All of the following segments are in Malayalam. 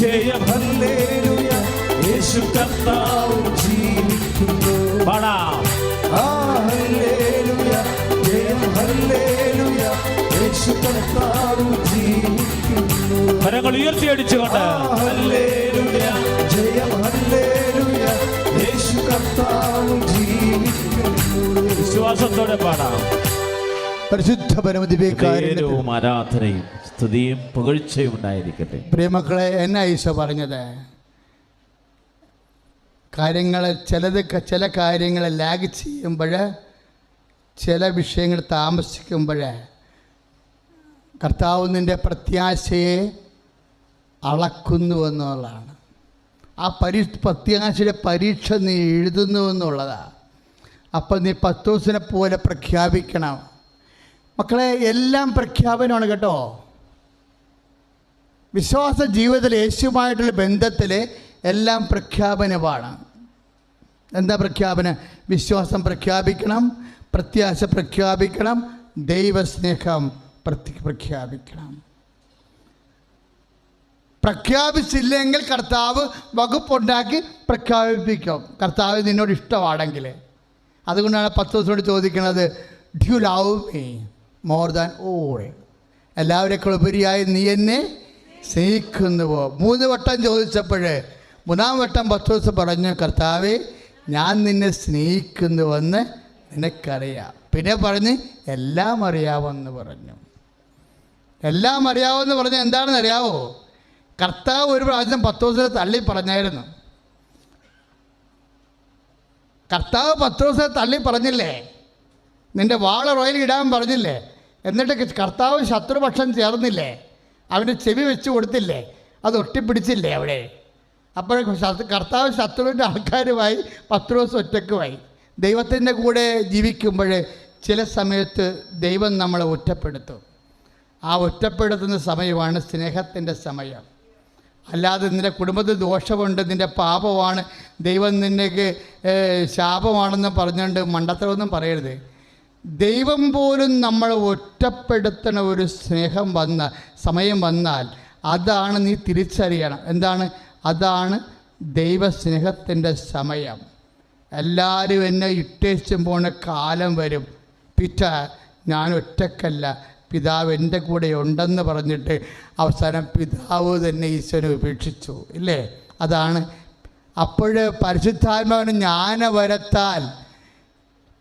ജയം ഹല്ലേലൂയ, യേശു കർത്താവ് ജീവിക്കുന്നു. പാടാം. ഹല്ലേലൂയ, ജയം ഹല്ലേലൂയ, യേശു കർത്താവ് ജീവിക്കുന്നു. കരങ്ങൾ ഉയർത്തിയടിച്ചുകൊണ്ട് ഹല്ലേലൂയ, ജയം ഹല്ലേലൂയ, യേശു കർത്താവ് ജീവിക്കുന്നു. വിശ്വാസത്തോടെ പാടാം. പരിശുദ്ധ പരമദിവ്യകാരുണ്യവും ആരാധനയും സ്തുതിയും പുകഴ്ചയും ഉണ്ടായിരിക്കട്ടെ. പ്രിയമക്കളെ, എന്നാ ഈശോ പറഞ്ഞത്? ചില കാര്യങ്ങൾ ലാഗ് ചെയ്യുമ്പോൾ, ചില വിഷയങ്ങൾ താമസിക്കുമ്പോൾ കർത്താവ് നിൻ്റെ പ്രത്യാശയെ അളക്കുന്നുവെന്നുള്ളതാണ്. ആ പ്രത്യാശയുടെ പരീക്ഷ നീ എഴുതുന്നുവെന്നുള്ളതാണ്. അപ്പം നീ പത്രോസിനെ പോലെ പ്രഖ്യാപിക്കണം. മക്കളെ, എല്ലാം പ്രഖ്യാപനമാണ് കേട്ടോ. വിശ്വാസ ജീവിതത്തിൽ യേശുവുമായിട്ടുള്ള ബന്ധത്തിൽ എല്ലാം പ്രഖ്യാപനമാണ്. എന്താ പ്രഖ്യാപനം? വിശ്വാസം പ്രഖ്യാപിക്കണം, പ്രത്യാശ പ്രഖ്യാപിക്കണം, ദൈവസ്നേഹം പ്രഖ്യാപിക്കണം. പ്രഖ്യാപിച്ചില്ലെങ്കിൽ കർത്താവ് വകുപ്പുണ്ടാക്കി പ്രഖ്യാപിപ്പിക്കും. കർത്താവ് നിന്നോട് ഇഷ്ടമാണെങ്കിൽ. അതുകൊണ്ടാണ് പത്രോസിനോട് ചോദിക്കുന്നത്, do you love me more than all? എല്ലാവരെക്കാൾ ഉപരിയായി നീ എന്നെ സ്നേഹിക്കുന്നുവോ? 3 വട്ടം ചോദിച്ചപ്പോൾ 3-ാം വട്ടം പത്രോസ് പറഞ്ഞു, കർത്താവേ, ഞാൻ നിന്നെ സ്നേഹിക്കുന്നുവെന്ന് നിനക്കറിയാം. പിന്നെ പറഞ്ഞ് എല്ലാം അറിയാമെന്ന് പറഞ്ഞു. എല്ലാം അറിയാമെന്ന് പറഞ്ഞാൽ എന്താണെന്ന് അറിയാവോ? കർത്താവ് ഒരു പ്രാവശ്യം പത്രോസിനെ തള്ളി പറഞ്ഞായിരുന്നു. കർത്താവ് പത്രോസിനെ തള്ളി പറഞ്ഞില്ലേ? നിൻ്റെ വാള റോയിൽ ഇടാൻ പറഞ്ഞില്ലേ? എന്നിട്ട് കർത്താവ് ശത്രുപക്ഷം ചേർന്നില്ലേ? അവൻ്റെ ചെവി വെച്ച് കൊടുത്തില്ലേ? അത് ഒട്ടിപ്പിടിച്ചില്ലേ അവിടെ? അപ്പോൾ കർത്താവ് ശത്രുവിൻ്റെ ആൾക്കാരുമായി, പത്രോസ് ഒറ്റക്കുമായി. ദൈവത്തിൻ്റെ കൂടെ ജീവിക്കുമ്പോൾ ചില സമയത്ത് ദൈവം നമ്മളെ ഒറ്റപ്പെടുത്തും. ആ ഒറ്റപ്പെടുത്തുന്ന സമയമാണ് സ്നേഹത്തിൻ്റെ സമയം. അല്ലാതെ നിൻ്റെ കുടുംബത്തിൽ ദോഷമുണ്ട്, നിൻ്റെ പാപമാണ്, ദൈവം നിനക്ക് ശാപമാണെന്ന് പറഞ്ഞുകൊണ്ട് മണ്ടത്തരമൊന്നും പറയരുത്. ദൈവം പോലും നമ്മളെ ഒറ്റപ്പെടുത്തുന്ന ഒരു സമയം വന്നാൽ അതാണ് നീ തിരിച്ചറിയണം. എന്താണ്? അതാണ് ദൈവസ്നേഹത്തിൻ്റെ സമയം. എല്ലാവരും എന്നെ ഇട്ടേച്ചും പോണ കാലം വരും. ഞാൻ ഒറ്റക്കല്ല, പിതാവ് എൻ്റെ കൂടെ ഉണ്ടെന്ന് പറഞ്ഞിട്ട് അവസാനം പിതാവ് തന്നെ ഈശോനെ ഉപേക്ഷിച്ചു ഇല്ലേ? അതാണ്. അപ്പോൾ പരിശുദ്ധാത്മാവിന് ജ്ഞാനവരത്താൽ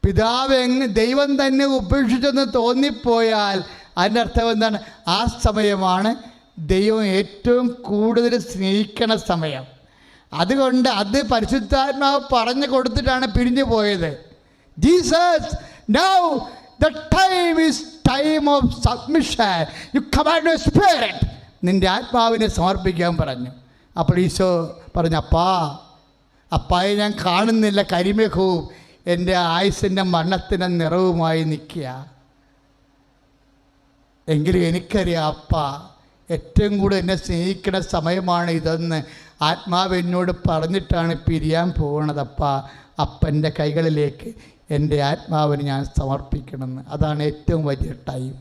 പിതാവ് ദൈവം തന്നെ ഉപേക്ഷിച്ചെന്ന് തോന്നിപ്പോയാൽ അതിൻ്റെ അർത്ഥം എന്താണ്? ആ സമയമാണ് ദൈവം ഏറ്റവും കൂടുതൽ സ്നേഹിക്കണ സമയം. അതുകൊണ്ട് അത് പരിശുദ്ധാത്മാവ് പറഞ്ഞു കൊടുത്തിട്ടാണ് പിരിഞ്ഞു പോയത്. Jesus, now the time is time of submission. You command your spirit. നിൻ്റെ ആത്മാവിനെ സമർപ്പിക്കാൻ പറഞ്ഞു. അപ്പോൾ ഈശോ പറഞ്ഞു, അപ്പായെ ഞാൻ കാണുന്നില്ല കരിമേഘവും എൻ്റെ ആയുസിൻ്റെ മരണത്തിൻ്റെ നിറവുമായി നിൽക്കുക. എങ്കിലും എനിക്കറിയാം അപ്പാ ഏറ്റവും കൂടുതൽ എന്നെ സ്നേഹിക്കുന്ന സമയമാണ് ഇതെന്ന് ആത്മാവ് എന്നോട് പറഞ്ഞിട്ടാണ് പിരിയാൻ പോകുന്നതപ്പാ. അപ്പൻ്റെ കൈകളിലേക്ക് എൻ്റെ ആത്മാവിന് ഞാൻ സമർപ്പിക്കണമെന്ന്. അതാണ് ഏറ്റവും വലിയ ടൈം.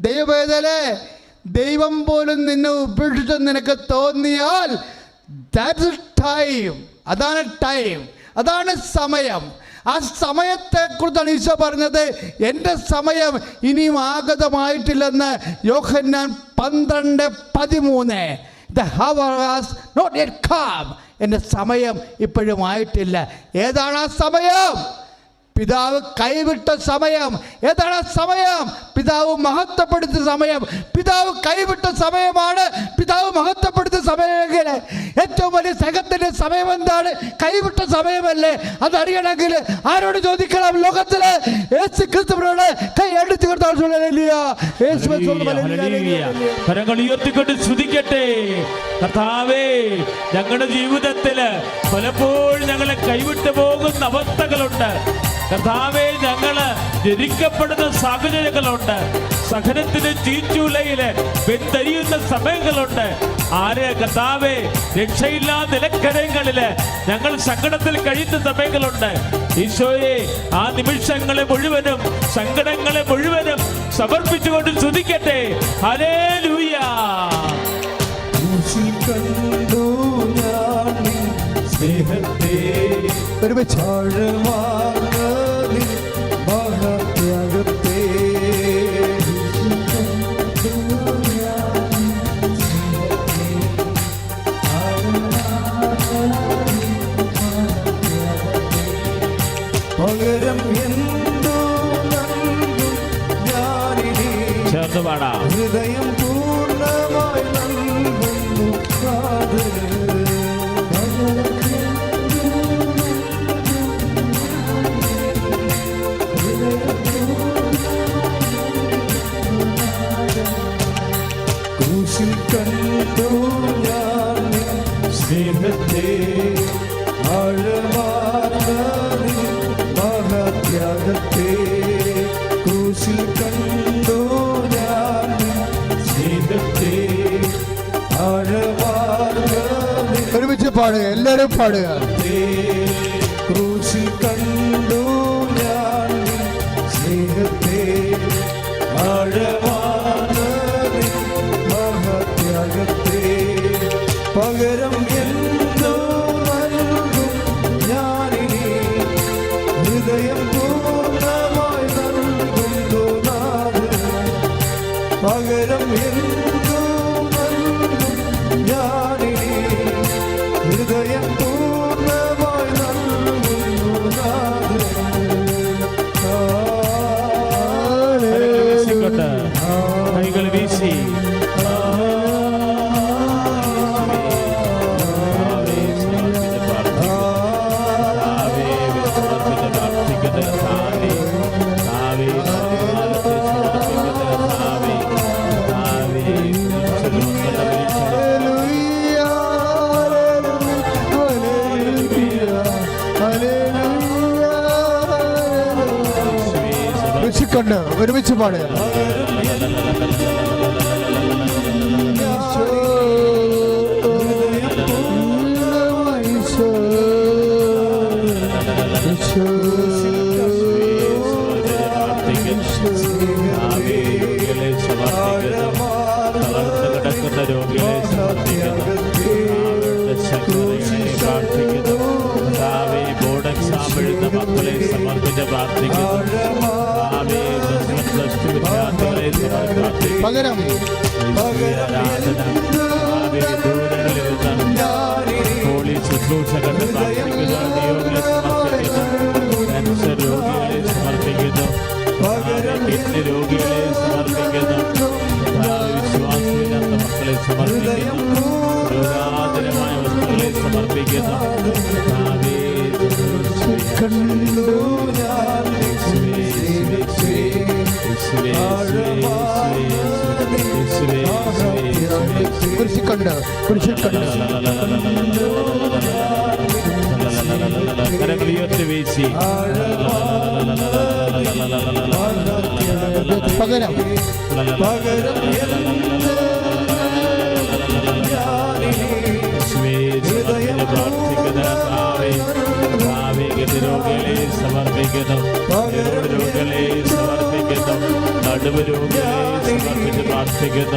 ദൈവവേദനേ, ദൈവം പോലും നിന്നെ ഉപേക്ഷിച്ചെന്ന് നിനക്ക് തോന്നിയാൽ ദാറ്റ്സ് ടൈം. അതാണ് ടൈം, അതാണ് സമയം. ആ സമയത്തെക്കുറിച്ചാണ് ഈശോ പറഞ്ഞത്, എൻ്റെ സമയം ഇനിയും ആഗതമായിട്ടില്ലെന്ന്. യോഹന്നാൻ 12:13. The hour has not yet come. എൻ്റെ സമയം ഇപ്പോഴും ആയിട്ടില്ല. ഏതാണ് ആ സമയം? പിതാവ് കൈവിട്ട സമയം. ഏതാണ് ആ സമയം? പിതാവ് മഹത്വപ്പെടുത്തിയ സമയം. പിതാവ് കൈവിട്ട സമയമാണ് പിതാവ് മഹത്വപ്പെടുത്തിയ സമയമെങ്കിൽ ഏറ്റവും വലിയ സ്നേഹത്തിൻ്റെ സമയം എന്താണ്? കൈവിട്ട സമയമല്ലേ? അതറിയണമെങ്കിൽ ആരോട് ചോദിക്കണം? ലോകത്തിലെ യേശു ക്രിസ്തുവിനോട് കൈ എടുത്തു ഉയർത്തിക്കൊണ്ട് സ്തുതിക്കട്ടെ. കർത്താവേ, ഞങ്ങളുടെ ജീവിതത്തില് പലപ്പോഴും ഞങ്ങളെ കൈവിട്ടു പോകുന്ന അവസ്ഥകളുണ്ട്. കർത്താവേ, ഞങ്ങള് ജനിക്കപ്പെടുന്ന സാഹചര്യങ്ങളുണ്ട്. സഹനത്തിന് ചീച്ചൂലയില് വെന്തരിയുന്ന സമയങ്ങളുണ്ട്. കർത്താവേ, രക്ഷയില്ലാത്ത നിലക്കരങ്ങളില് ഞങ്ങൾ സങ്കടത്തിൽ കഴിയുന്ന സമയങ്ങളുണ്ട്. ഈശോയെ, ആ നിമിഷങ്ങളെ മുഴുവനും സങ്കടങ്ങളെ മുഴുവനും സമർപ്പിച്ചുകൊണ്ട് സ്തുതിക്കട്ടെ. ഹല്ലേലൂയ. ക്രൂശിൽ കണ്ടു ഞാൻ നിൻ സ്നേഹത്തെ ഒരുമിച്ച് ആഴമാർന്ന നിൻ മഹാത്യാഗത്തെ പകരം എന്തോ നൽകും ഞാനിനി ചേർന്ന് പാടാം. ഹൃദയം പൂർണ്ണമായി നൽകുന്നു ക്രൂശിൽ കണ്ടു ഞാൻ നിൻ സ്നേഹത്തെ ആഴമാർന്ന നിൻ മഹാത്യാഗത്തെ ക്രൂശിൽ കണ്ടു ഞാൻ നിൻ സ്നേഹത്തെ ആഴമാർന്ന നിൻ ഒരുമിച്ച് പാടുക, എല്ലാവരും പാടുക. ക്രൂശിൽ കണ്ടു ഞാൻ നിൻ സ്നേഹത്തെ ആഴമാർന്ന നിൻ മഹാത്യാഗത്തെ പകരം എന്തോ നൽകും ഞാനിനി ഹൃദയം പൂർണ്ണമായി നൽകുന്നു നാഥൻ പകരം എന്തോ നൽകും ഞാനിനി ഹൃദയം പൂർണ്ണമായി നൽകുന്നു നാഥൻ വീശിക്കൊണ്ട് കൈകൾ വീശി കൊണ്ട് ഒരുമിച്ച് പാടുക. രോഗികളെ പ്രാർത്ഥിക്കുന്നു. ബോർഡ് എക്സാം എഴുതുന്ന മക്കളെ സമർപ്പിച്ച് പ്രാർത്ഥിക്കുന്നു. വിദ്യാർത്ഥികളെ പകരം പോലീസ് ശുശ്രൂഷകരുടെ പ്രാർത്ഥിക്കുന്നു. ക്യാൻസർ രോഗികളെ സമർപ്പിക്കുന്നു. കിഡ്നി രോഗികളെ സമർപ്പിക്കുന്നു. വിശ്വാസമില്ലാത്ത മക്കളെ സമർപ്പിക്കുന്നു. രോഗാതുരമായ വസ്തുക്കളെ സമർപ്പിക്കുന്നു. കരങ്ങളുയർത്തി വീശി പകരം പ്രാർത്ഥിക്കുന്ന രോഗികളെ സമർപ്പിക്കുന്നു. രോഗികളെ സമർപ്പിക്കുന്നു. നടുവ് രോഗികളെ സമർപ്പിച്ച് പ്രാർത്ഥിക്കുന്നു.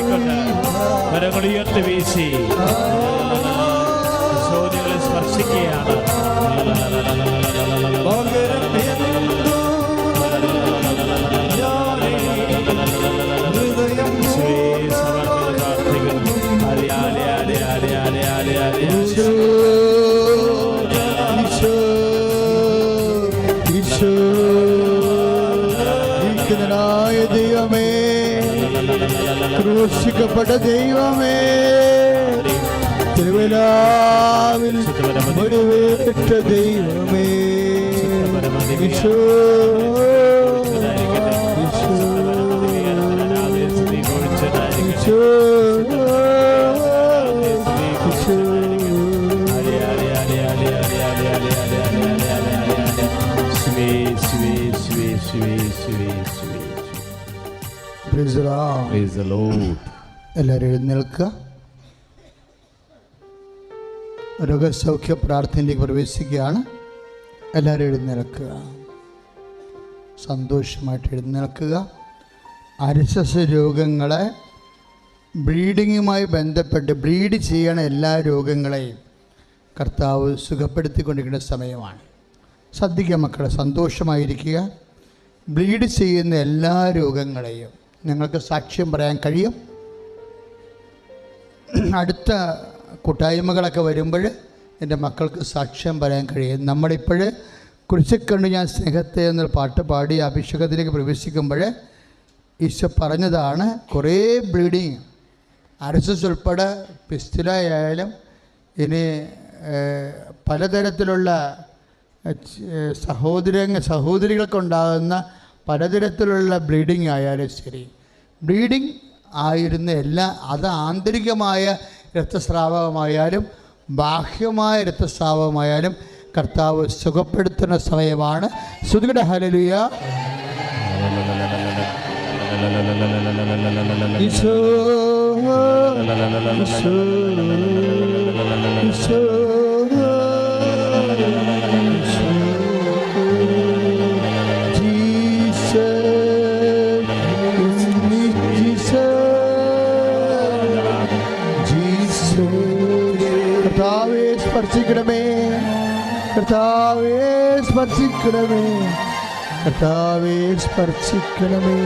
പ്രാർത്ഥിക്കുന്നു. കരങ്ങളുയർത്തി വീശി സോനികളെ സ്പർശിക്കുകയാണ്. ദൈവമേ, ക്രൂശിക്കപ്പെട്ട ദൈവമേ, തിരുവലാവിൽ മുറിവേറ്റ ദൈവമേ, Isho Isho Isho Praise the Lord. എല്ലാവരും എഴുന്നേൽക്കുക. രോഗസൗഖ്യ പ്രാർത്ഥനയിലേക്ക് പ്രവേശിക്കുകയാണ്. എല്ലാവരും എഴുന്നേൽക്കുക. സന്തോഷമായിട്ട് എഴുന്നേൽക്കുക. അരിശസ് രോഗങ്ങളെ, ബ്ലീഡിങ്ങുമായി ബന്ധപ്പെട്ട് ബ്ലീഡ് ചെയ്യണ എല്ലാ രോഗങ്ങളെയും കർത്താവ് സുഖപ്പെടുത്തിക്കൊണ്ടിരിക്കുന്ന സമയമാണ്. ശ്രദ്ധിക്കുക മക്കളെ, സന്തോഷമായിരിക്കുക. ബ്ലീഡ് ചെയ്യുന്ന എല്ലാ രോഗങ്ങളെയും നിങ്ങൾക്ക് സാക്ഷ്യം പറയാൻ കഴിയും. അടുത്ത കൂട്ടായ്മകളൊക്കെ വരുമ്പോൾ എൻ്റെ മക്കൾക്ക് സാക്ഷ്യം പറയാൻ കഴിയും. നമ്മളിപ്പോൾ കുരിശിക്കണ്ട് ഞാൻ സ്നേഹത്തെ എന്നൊരു പാട്ട് പാടി അഭിഷേകത്തിലേക്ക് പ്രവേശിക്കുമ്പോൾ ഈശോ പറഞ്ഞതാണ് കുറേ ബ്ലീഡിങ്, അരസസ് ഉൾപ്പെടെ പിസ്തുലായാലും ഇനി പലതരത്തിലുള്ള സഹോദരികൾക്കുണ്ടാകുന്ന പലതരത്തിലുള്ള ബ്ലീഡിങ് ആയാലും ശരി, ബ്ലീഡിങ് ആയിരുന്ന എല്ലാ, അത് ആന്തരികമായ രക്തസ്രാവമായാലും ബാഹ്യമായ രക്തസ്രാവമായാലും കർത്താവ് സുഖപ്പെടുത്തുന്ന സമയമാണ്. ശ്രുതിയുടെ ഹല്ലേലൂയ. ഈശോ ഈശോ കർത്താവേ സ്പർശിക്കണമേ, കർത്താവേ സ്പർശിക്കണമേ, കർത്താവേ സ്പർശിക്കണമേ.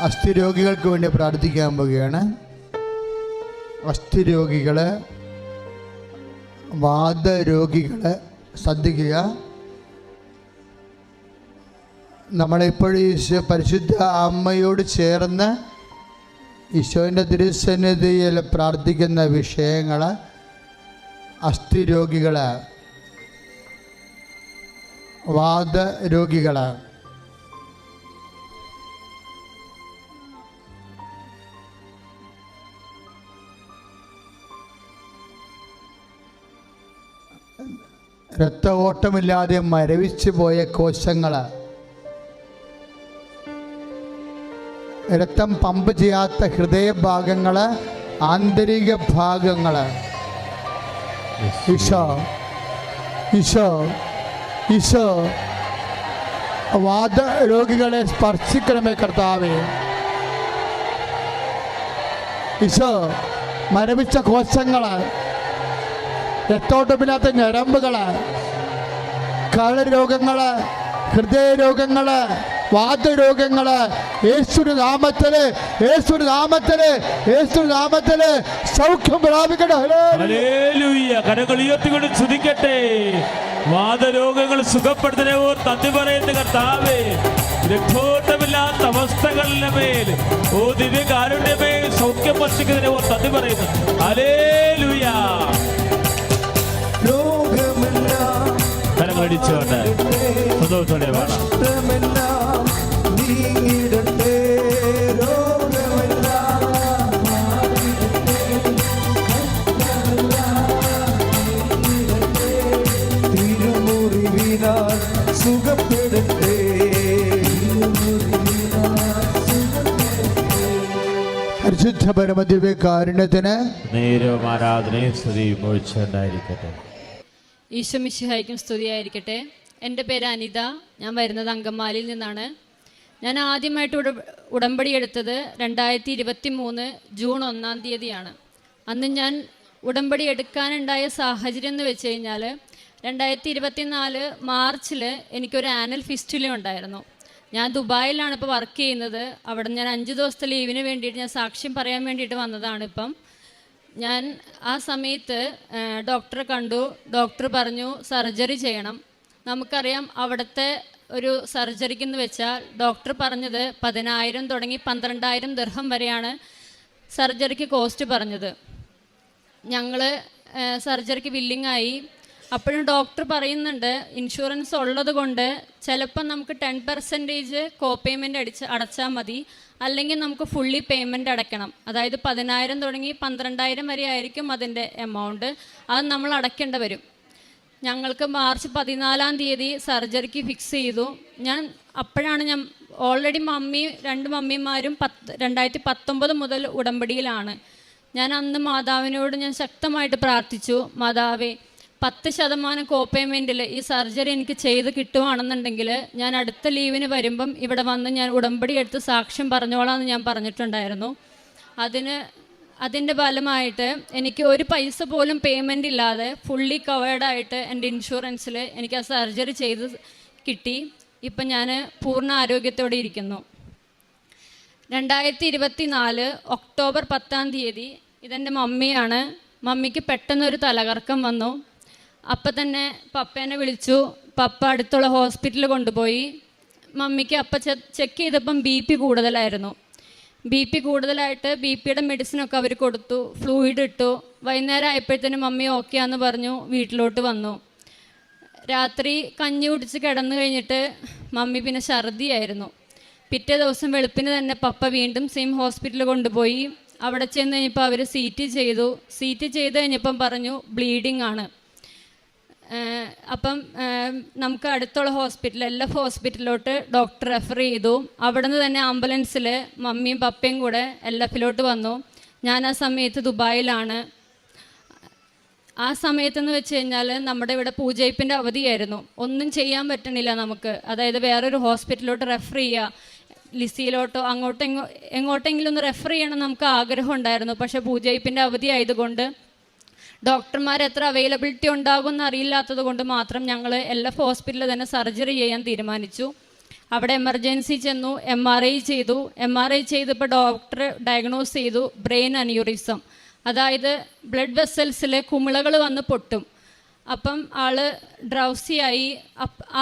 അസ്ഥിരോഗികൾക്ക് വേണ്ടി പ്രാർത്ഥിക്കാൻ പോവുകയാണ്. അസ്ഥിരോഗികൾ, വാതരോഗികൾ ശ്രദ്ധിക്കുക. നമ്മളെപ്പോഴും ഈശോ പരിശുദ്ധ അമ്മയോട് ചേർന്ന് ഈശോൻ്റെ തിരുസന്നിധിയിൽ പ്രാർത്ഥിക്കുന്ന വിഷയങ്ങൾ അസ്ഥിരോഗികൾ, വാതരോഗികൾ, രക്ത ഓട്ടമില്ലാതെ മരവിച്ചു പോയ കോശങ്ങൾ, രക്തം പമ്പ് ചെയ്യാത്ത ഹൃദയഭാഗങ്ങൾ, ആന്തരിക ഭാഗങ്ങൾ, ഈശോ ഈശോ ഈശോ വാതരോഗികളെ സ്പർശിക്കണമേ കർത്താവേ. ഈശോ മരവിച്ച കോശങ്ങൾ, രക്തോട്ടമില്ലാത്ത ഞരമ്പുകൾ, കരരോഗങ്ങൾ, ഹൃദയരോഗങ്ങൾ, വാതരോഗങ്ങൾ യേശുവിന്റെ നാമത്തില്, യേശുവിന്റെ നാമത്തില്, യേശുവിന്റെ നാമത്തില് സൗഖ്യം പ്രാപിക്കട്ടെ. ഹല്ലേലൂയ. കരങ്ങൾ ഉയർത്തിക്കൊണ്ട് സ്തുതിക്കട്ടെ. വാതരോഗങ്ങൾ സുഖപ്പെടുത്തണേ ഓ നന്ദി പറയുന്ന കർത്താവേ. രക്തോട്ടമില്ലാത്ത അവസ്ഥകളുടെ മേൽ ഓ ദിവ്യകാരുണ്യമേ സൗഖ്യം വർഷിക്കുന്നതിനെ ഓ നന്ദി പറയുന്നു. ഹല്ലേലൂയ. കരങ്ങൾ അടിച്ചുകൊണ്ട് സന്തോഷത്തോടെ വേണം. സുഖപ്പെടട്ടെ. പരിശുദ്ധ പരമദിവ്യകാരുണ്യത്തിന് നേരവും ആരാധനയും സ്തുതിയും ഒഴിച്ചുണ്ടായിരിക്കട്ടെ. ഈശോ മിശിഹായ്ക്കും സ്തുതിയായിരിക്കട്ടെ. എൻ്റെ പേര് അനിത. ഞാൻ വരുന്നത് അങ്കമാലിയിൽ നിന്നാണ്. ഞാൻ ആദ്യമായിട്ട് ഉടമ്പടി എടുത്തത് 2023 ജൂൺ 1-ാം തീയതിയാണ്. അന്ന് ഞാൻ ഉടമ്പടി എടുക്കാനുണ്ടായ സാഹചര്യം എന്ന് വെച്ച് കഴിഞ്ഞാൽ 2024 മാർച്ചിൽ എനിക്കൊരു ആനൽ ഫിസ്റ്റുല ഉണ്ടായിരുന്നു. ഞാൻ ദുബായിലാണ് ഇപ്പോൾ വർക്ക് ചെയ്യുന്നത്. അവിടെ ഞാൻ 5 ദിവസത്തെ ലീവിന് വേണ്ടിയിട്ട് ഞാൻ സാക്ഷ്യം പറയാൻ വേണ്ടിയിട്ട് വന്നതാണ്. ഇപ്പം ഞാൻ ആ സമയത്ത് ഡോക്ടറെ കണ്ടു. ഡോക്ടർ പറഞ്ഞു സർജറി ചെയ്യണം. നമുക്കറിയാം അവിടുത്തെ ഒരു സർജറിക്കെന്ന് വെച്ചാൽ ഡോക്ടർ പറഞ്ഞത് 10,000 തുടങ്ങി 12,000 ദിർഹം വരെയാണ് സർജറിക്ക് കോസ്റ്റ് പറഞ്ഞത്. ഞങ്ങൾ സർജറിക്ക് വില്ലിങ്ങായി. അപ്പോഴും ഡോക്ടർ പറയുന്നുണ്ട് ഇൻഷുറൻസ് ഉള്ളത് കൊണ്ട് ചിലപ്പോൾ നമുക്ക് 10% കോ പേയ്മെൻറ്റ് അടച്ചാൽ മതി, അല്ലെങ്കിൽ നമുക്ക് ഫുള്ളി പേയ്മെൻറ്റ് അടയ്ക്കണം. അതായത് 10,000 തുടങ്ങി 12,000 വരെ ആയിരിക്കും അതിൻ്റെ എമൗണ്ട്. അത് നമ്മൾ അടയ്ക്കേണ്ടി വരും. ഞങ്ങൾക്ക് മാർച്ച് 14 സർജറിക്ക് ഫിക്സ് ചെയ്തു. അപ്പോഴാണ് ഞാൻ ഓൾറെഡി രണ്ട് മമ്മിമാരും 2019 മുതൽ ഉടമ്പടിയിലാണ്. ഞാൻ അന്ന് മാതാവിനോട് ഞാൻ ശക്തമായിട്ട് പ്രാർത്ഥിച്ചു, മാതാവേ 10% കോപ്പേയ്മെൻറ്റിൽ ഈ സർജറി എനിക്ക് ചെയ്ത് കിട്ടുവാണെന്നുണ്ടെങ്കിൽ ഞാൻ അടുത്ത ലീവിന് വരുമ്പം ഇവിടെ വന്ന് ഞാൻ ഉടമ്പടി എടുത്ത് സാക്ഷ്യം പറഞ്ഞോളാമെന്ന് ഞാൻ പറഞ്ഞിട്ടുണ്ടായിരുന്നു. അതിൻ്റെ ഫലമായിട്ട് എനിക്ക് ഒരു പൈസ പോലും പേയ്മെൻ്റ് ഇല്ലാതെ ഫുള്ളി കവേർഡായിട്ട് എൻ്റെ ഇൻഷുറൻസിൽ എനിക്ക് ആ സർജറി ചെയ്ത് കിട്ടി. ഇപ്പം ഞാൻ പൂർണ്ണ ആരോഗ്യത്തോടെ ഇരിക്കുന്നു. 2024 ഒക്ടോബർ 10 ഇതെൻ്റെ മമ്മിയാണ്. മമ്മിക്ക് പെട്ടെന്നൊരു തലകറക്കം വന്നു. അപ്പം തന്നെ പപ്പേനെ വിളിച്ചു. പപ്പ അടുത്തുള്ള ഹോസ്പിറ്റലിൽ കൊണ്ടുപോയി. മമ്മിക്ക് അപ്പം ചെക്ക് ചെയ്തപ്പം BP കൂടുതലായിരുന്നു. BP കൂടുതലായിട്ട് BPയുടെ മെഡിസിനൊക്കെ അവർ കൊടുത്തു, ഫ്ലൂയിഡ് ഇട്ടു. വൈകുന്നേരം ആയപ്പോഴത്തേനും മമ്മി ഓക്കെ ആണെന്ന് പറഞ്ഞു വീട്ടിലോട്ട് വന്നു. രാത്രി കഞ്ഞി കുടിച്ച് കിടന്നു കഴിഞ്ഞിട്ട് മമ്മി പിന്നെ ഛർദിയായിരുന്നു. പിറ്റേ ദിവസം വെളുപ്പിന് തന്നെ പപ്പ വീണ്ടും സെയിം ഹോസ്പിറ്റലിൽ കൊണ്ടുപോയി. അവിടെ ചെന്ന് കഴിഞ്ഞപ്പോൾ അവർ CT ചെയ്തു. CT ചെയ്ത് കഴിഞ്ഞപ്പം പറഞ്ഞു ബ്ലീഡിങ് ആണ്. അപ്പം നമുക്ക് അടുത്തുള്ള ഹോസ്പിറ്റൽ LF ഹോസ്പിറ്റലിലോട്ട് ഡോക്ടർ റെഫർ ചെയ്തു. അവിടെ നിന്ന് തന്നെ ആംബുലൻസിൽ മമ്മിയും പപ്പയും കൂടെ LFലോട്ട് വന്നു. ഞാൻ ആ സമയത്ത് ദുബായിലാണ്. ആ സമയത്തെന്ന് വെച്ച് കഴിഞ്ഞാൽ നമ്മുടെ ഇവിടെ പൂജയിപ്പിൻ്റെ അവധിയായിരുന്നു. ഒന്നും ചെയ്യാൻ പറ്റണില്ല നമുക്ക്. അതായത് വേറൊരു ഹോസ്പിറ്റലിലോട്ട് റെഫർ ചെയ്യുക, ലിസിയിലോട്ടോ എങ്ങോട്ടെങ്കിലും ഒന്ന് റെഫർ ചെയ്യണം നമുക്ക് ആഗ്രഹം ഉണ്ടായിരുന്നു. പക്ഷേ പൂജയിപ്പിൻ്റെ അവധി ആയതുകൊണ്ട് ഡോക്ടർമാർ എത്ര അവൈലബിലിറ്റി ഉണ്ടാകുമെന്ന് അറിയില്ലാത്തത് കൊണ്ട് മാത്രം ഞങ്ങൾ LF ഹോസ്പിറ്റലിൽ തന്നെ സർജറി ചെയ്യാൻ തീരുമാനിച്ചു. അവിടെ എമർജൻസി ചെന്നു, MRI ചെയ്തു. MRI ചെയ്തപ്പോൾ ഡോക്ടർ ഡയഗ്നോസ് ചെയ്തു ബ്രെയിൻ അന്യൂറിസം, അതായത് ബ്ലഡ് വെസൽസിൽ കുമിളകൾ വന്ന് പൊട്ടും. അപ്പം ആള് ഡ്രൗസിയായി.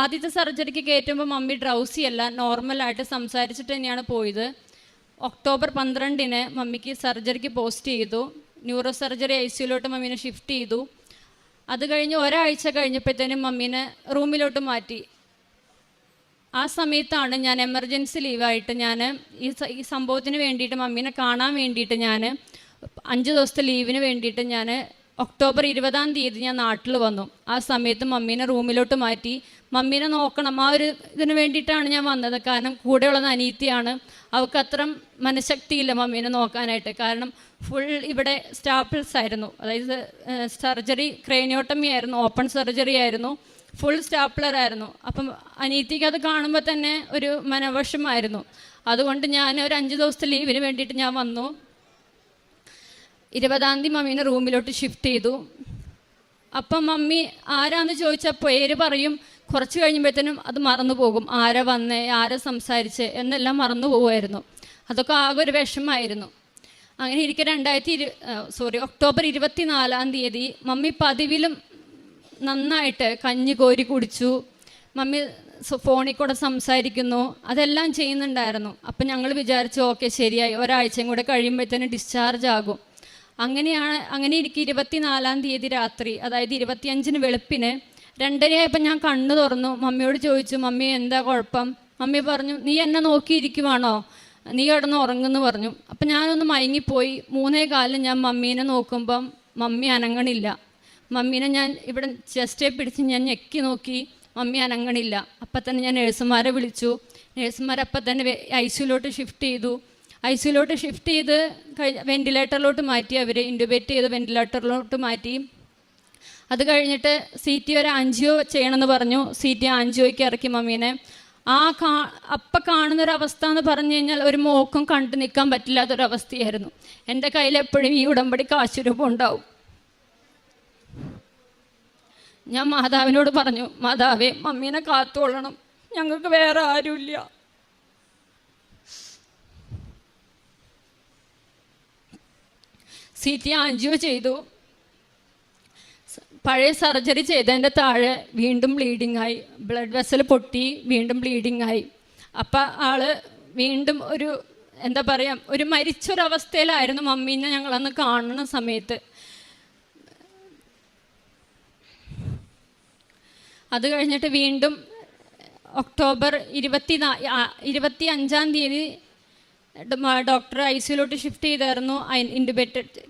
ആദ്യത്തെ സർജറിക്ക് കയറ്റുമ്പോൾ മമ്മി ഡ്രൗസിയല്ല, നോർമലായിട്ട് സംസാരിച്ചിട്ട് തന്നെയാണ് പോയത്. ഒക്ടോബർ 12 മമ്മിക്ക് സർജറിക്ക് പോസ്റ്റ് ചെയ്തു. ന്യൂറോ സർജറി ICUലോട്ട് മമ്മീനെ ഷിഫ്റ്റ് ചെയ്തു. അത് കഴിഞ്ഞ് ഒരാഴ്ച കഴിഞ്ഞപ്പോഴത്തേനും മമ്മീനെ റൂമിലോട്ട് മാറ്റി. ആ സമയത്താണ് ഞാൻ എമർജൻസി ലീവായിട്ട് ഞാൻ ഈ സംഭവത്തിന് വേണ്ടിയിട്ട് മമ്മീനെ കാണാൻ വേണ്ടിയിട്ട് ഞാൻ 5 ദിവസത്തെ ലീവിന് വേണ്ടിയിട്ട് ഞാൻ ഒക്ടോബർ 20 ഞാൻ നാട്ടിൽ വന്നു. ആ സമയത്ത് മമ്മീനെ റൂമിലോട്ട് മാറ്റി. മമ്മീനെ നോക്കണം, ആ ഒരു ഇതിന് വേണ്ടിയിട്ടാണ് ഞാൻ വന്നത്. കാരണം കൂടെയുള്ളത് അനീത്തിയാണ്. അവൾക്ക് അത്ര മനഃശക്തിയില്ല മമ്മീനെ നോക്കാനായിട്ട്. കാരണം ഫുൾ ഇവിടെ സ്റ്റാപ്പിൾസ് ആയിരുന്നു, അതായത് സർജറി ക്രേനിയോട്ടമി ആയിരുന്നു, ഓപ്പൺ സർജറി ആയിരുന്നു, ഫുൾ സ്റ്റാപ്ലർ ആയിരുന്നു. അപ്പം അനീത്തിക്ക് അത് കാണുമ്പോൾ തന്നെ ഒരു മനവശമായിരുന്നു. അതുകൊണ്ട് ഞാൻ ഒരു 5 ദിവസത്തെ ലീവിന് വേണ്ടിയിട്ട് ഞാൻ വന്നു. 20 മമ്മീനെ റൂമിലോട്ട് ഷിഫ്റ്റ് ചെയ്തു. അപ്പം മമ്മി ആരാന്ന് ചോദിച്ചാൽ പേര് പറയും. കുറച്ച് കഴിയുമ്പോഴത്തേനും അത് മറന്നു പോകും, ആരാ വന്നേ, ആരാ സംസാരിച്ച് എന്നെല്ലാം മറന്നു പോകുമായിരുന്നു. അതൊക്കെ ആകെ ഒരു വിഷമമായിരുന്നു. അങ്ങനെ ഇരിക്കെ ഒക്ടോബർ 24 മമ്മി പതിവിലും നന്നായിട്ട് കഞ്ഞി കോരി കുടിച്ചു. മമ്മി ഫോണിൽ കൂടെ സംസാരിക്കുന്നു, അതെല്ലാം ചെയ്യുന്നുണ്ടായിരുന്നു. അപ്പം ഞങ്ങൾ വിചാരിച്ചു ഓക്കെ ശരിയായി, ഒരാഴ്ചയും കൂടെ കഴിയുമ്പോഴത്തേനും ഡിസ്ചാർജ് ആകും. അങ്ങനെ ഇരിക്കും. 24 രാത്രി, അതായത് 25 വെളുപ്പിന് 2:30 ആയപ്പോൾ ഞാൻ കണ്ണു തുറന്നു. മമ്മിയോട് ചോദിച്ചു, മമ്മി എന്താ കുഴപ്പം? മമ്മി പറഞ്ഞു, നീ എന്നെ നോക്കിയിരിക്കുവാണോ, നീ കിടന്ന് ഉറങ്ങുന്നു പറഞ്ഞു. അപ്പം ഞാനൊന്ന് മയങ്ങിപ്പോയി. 3:15 ഞാൻ മമ്മീനെ നോക്കുമ്പം മമ്മി അനങ്ങണില്ല. മമ്മീനെ ഞാൻ ഇവിടെ ചെസ്റ്റേ പിടിച്ച് ഞാൻ ഞെക്കി നോക്കി, മമ്മി അനങ്ങണില്ല. അപ്പം തന്നെ ഞാൻ നഴ്സുമാരെ വിളിച്ചു. നഴ്സുമാരപ്പം തന്നെ ICUലോട്ട് ഷിഫ്റ്റ് ചെയ്തു. ICUലോട്ട് ഷിഫ്റ്റ് ചെയ്ത് വെൻറ്റിലേറ്ററിലോട്ട് മാറ്റി. അവർ ഇൻറ്റുബേറ്റ് ചെയ്ത് വെൻറ്റിലേറ്ററിലോട്ട് മാറ്റി. അത് കഴിഞ്ഞിട്ട് CT ഒരു ആൻജിയോ ചെയ്യണമെന്ന് പറഞ്ഞു. CT ആൻജിയോയ്ക്ക് ഇറക്കി മമ്മീനെ. അപ്പം കാണുന്നൊരവസ്ഥ എന്ന് പറഞ്ഞു കഴിഞ്ഞാൽ ഒരു മോക്കും കണ്ടു നിൽക്കാൻ പറ്റില്ലാത്തൊരവസ്ഥയായിരുന്നു. എൻ്റെ കയ്യിൽ എപ്പോഴും ഈ ഉടമ്പടി കാശുരൂപം ഉണ്ടാവും. ഞാൻ മാതാവിനോട് പറഞ്ഞു, മാതാവേ മമ്മീനെ കാത്തോളണം, ഞങ്ങൾക്ക് വേറെ ആരുമില്ല. CT ആൻജിയോ ചെയ്തു. പഴയ സർജറി ചെയ്തതിൻ്റെ താഴെ വീണ്ടും ബ്ലീഡിങ് ആയി. ബ്ലഡ് വെസൽ പൊട്ടി, വീണ്ടും ബ്ലീഡിങ് ആയി. അപ്പം ആള് വീണ്ടും ഒരു എന്താ പറയുക, ഒരു മരിച്ചൊരവസ്ഥയിലായിരുന്നു മമ്മീനെ ഞങ്ങളന്ന് കാണുന്ന സമയത്ത്. അത് കഴിഞ്ഞിട്ട് വീണ്ടും ഒക്ടോബർ 25 ഡോക്ടർ ICUലോട്ട് ഷിഫ്റ്റ് ചെയ്തായിരുന്നു.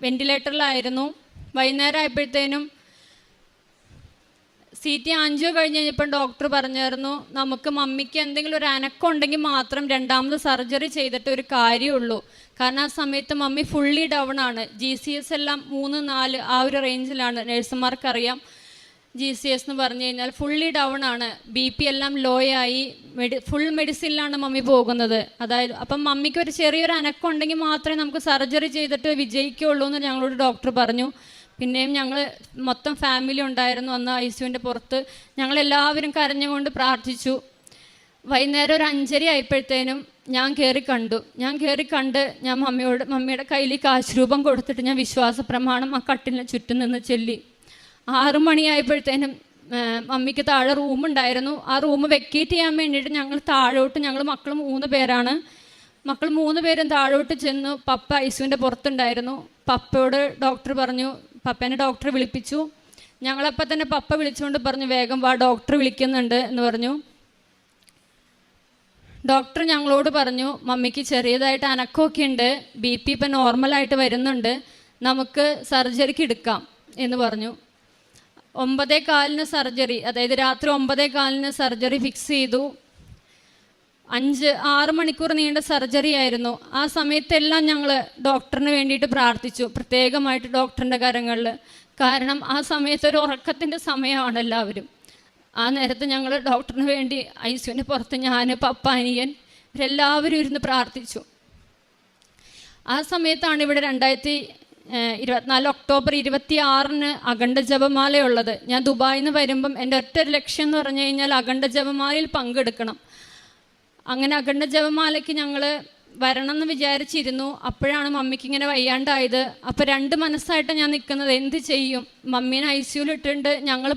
വെൻറ്റിലേറ്ററിലായിരുന്നു. വൈകുന്നേരം ആയപ്പോഴത്തേനും CT ആൻജിയോ കഴിഞ്ഞ് കഴിഞ്ഞപ്പോൾ ഡോക്ടർ പറഞ്ഞായിരുന്നു നമുക്ക് മമ്മിക്ക് എന്തെങ്കിലും ഒരു അനക്കം ഉണ്ടെങ്കിൽ മാത്രം രണ്ടാമത് സർജറി ചെയ്തിട്ട് ഒരു കാര്യമുള്ളൂ. കാരണം ആ സമയത്ത് മമ്മി ഫുള്ളി ഡൗൺ ആണ്. GCS എല്ലാം 3-4 ആ ഒരു റേഞ്ചിലാണ്. നഴ്സുമാർക്കറിയാം GCS എന്ന് പറഞ്ഞു കഴിഞ്ഞാൽ ഫുള്ളി ഡൗൺ ആണ്. BP എല്ലാം ലോ ആയി. ഫുൾ മെഡിസിനിലാണ് മമ്മി പോകുന്നത്. അതായത് അപ്പം മമ്മിക്ക് ഒരു ചെറിയൊരു അനക്കം ഉണ്ടെങ്കിൽ മാത്രമേ നമുക്ക് സർജറി ചെയ്തിട്ട് വിജയിക്കുകയുള്ളൂ എന്ന് ഞങ്ങളോട് ഡോക്ടർ പറഞ്ഞു. പിന്നെയും ഞങ്ങൾ മൊത്തം ഫാമിലി ഉണ്ടായിരുന്നു അന്ന് ICUവിൻ്റെ പുറത്ത്. ഞങ്ങളെല്ലാവരും കരഞ്ഞുകൊണ്ട് പ്രാർത്ഥിച്ചു. വൈകുന്നേരം ഒരു 5:30 ആയപ്പോഴത്തേനും ഞാൻ കയറി കണ്ട് ഞാൻ മമ്മിയുടെ കയ്യിൽ കാശ് രൂപം കൊടുത്തിട്ട് ഞാൻ വിശ്വാസ പ്രമാണം ആ കട്ടിലിന് ചുറ്റും നിന്ന് ചൊല്ലി. 6 മണിയായപ്പോഴത്തേനും മമ്മിക്ക് താഴെ റൂമുണ്ടായിരുന്നു. ആ റൂം വെക്കേറ്റ് ചെയ്യാൻ വേണ്ടിയിട്ട് ഞങ്ങൾ മക്കൾ 3 പേരാണ്. മക്കൾ 3 പേരും താഴോട്ട് ചെന്നു. പപ്പ ICUവിൻ്റെ പുറത്തുണ്ടായിരുന്നു. പപ്പയോട് ഡോക്ടർ പറഞ്ഞു, പപ്പേനെ ഡോക്ടർ വിളിപ്പിച്ചു. ഞങ്ങളപ്പം തന്നെ പപ്പ വിളിച്ചുകൊണ്ട് പറഞ്ഞു വേഗം വാ ഡോക്ടർ വിളിക്കുന്നുണ്ട് എന്ന് പറഞ്ഞു. ഡോക്ടർ ഞങ്ങളോട് പറഞ്ഞു മമ്മിക്ക് ചെറിയതായിട്ട് അനക്കമൊക്കെ ഉണ്ട്, BP ഇപ്പം നോർമലായിട്ട് വരുന്നുണ്ട്, നമുക്ക് സർജറിക്ക് എടുക്കാം എന്ന് പറഞ്ഞു. 9:15 സർജറി, അതായത് രാത്രി 9:15 സർജറി ഫിക്സ് ചെയ്തു. 5-6 മണിക്കൂർ നീണ്ട സർജറി ആയിരുന്നു. ആ സമയത്തെല്ലാം ഞങ്ങൾ ഡോക്ടറിന് വേണ്ടിയിട്ട് പ്രാർത്ഥിച്ചു, പ്രത്യേകമായിട്ട് ഡോക്ടറിൻ്റെ കരങ്ങളിൽ. കാരണം ആ സമയത്ത് ഒരു ഉറക്കത്തിൻ്റെ സമയമാണ് എല്ലാവരും. ആ നേരത്ത് ഞങ്ങൾ ഡോക്ടറിന് വേണ്ടി ICUവിൻ്റെ പുറത്ത് ഞാൻ, പപ്പ, അനിയൻ ഇവരെല്ലാവരും ഇരുന്ന് പ്രാർത്ഥിച്ചു. ആ സമയത്താണ് ഇവിടെ 2024 ഒക്ടോബർ 26 അഖണ്ഡ ജപമാലയുള്ളത്. ഞാൻ ദുബായിൽ നിന്ന് വരുമ്പം എൻ്റെ ഒറ്റ ലക്ഷ്യം എന്ന് പറഞ്ഞു കഴിഞ്ഞാൽ അഖണ്ഡ ജപമാലയിൽ പങ്കെടുക്കണം. അങ്ങനെ അഖണ്ഡ ജപമാലയ്ക്ക് ഞങ്ങൾ വരണം എന്ന് വിചാരിച്ചിരുന്നു. അപ്പോഴാണ് മമ്മിക്ക് ഇങ്ങനെ വയ്യാണ്ടായത്. അപ്പോൾ 2 മനസ്സായിട്ട് ഞാൻ നിൽക്കുന്നത്, എന്ത് ചെയ്യും, മമ്മീനെ ICUവിൽ ഇട്ടിട്ടുണ്ട്, ഞങ്ങൾ